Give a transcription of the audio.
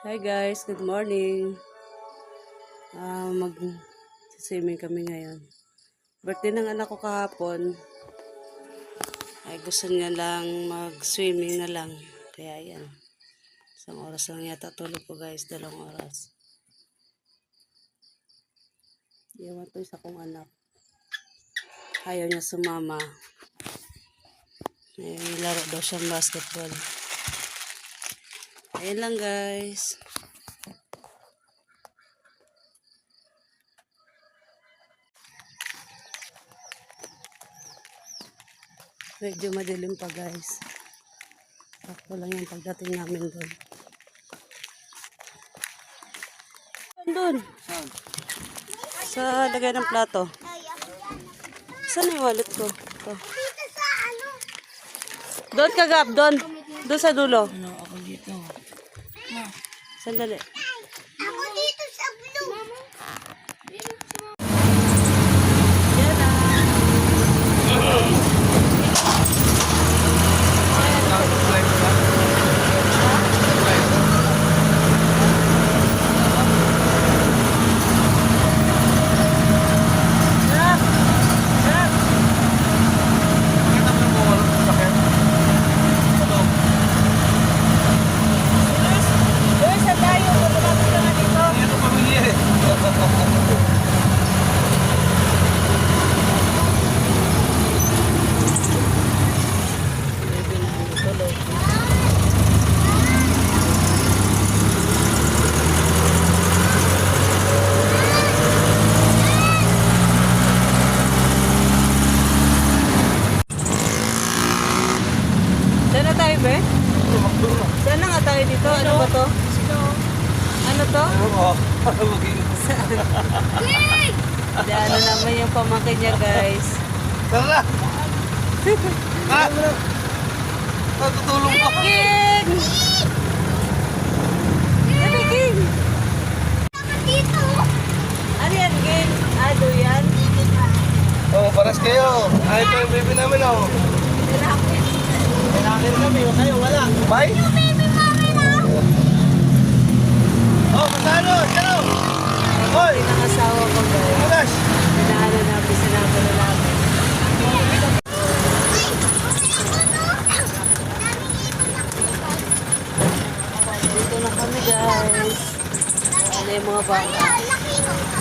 Hi guys, good morning. Mag-swimming kami ngayon. Birthday ng anak ko kahapon. Ay gusto niya lang mag-swimming na lang. Kaya yan. Isang oras lang yata tulog ko guys, 2 oras. Iwan to isa kong anak. Ayaw niya sumama. Laro daw siyang basketball. Ayan lang guys. Medyo madilim pa guys. Sakto lang yung pagdating namin doon. Doon. Sa lagay ng plato. Saan yung wallet ko? Ito. Doon kagap, doon. Doon sa dulo. Ano ako dito? Sandali. Ako dito sa blue. Yan na. Saan na tayo, be? Saan na nga tayo dito? Ano ba to? Ano to? Di, ano naman yung pamangkin niya, guys. Tara! Ha? Tutulong ako. King! Ano, King? Dito. Ano yan, King? Ano yan? Oh, paras kayo. Ay, ito yung baby namin, oh. Kailangan kami, huwag kayo, wala. Bye? Baby mami na. Oh, masano, sano? Hoy! Pinangasawa ko, guys. Malas! Pinaanan namin, sinabala namin. Dito na kami, guys. Ano yung mga bata? Laki ko.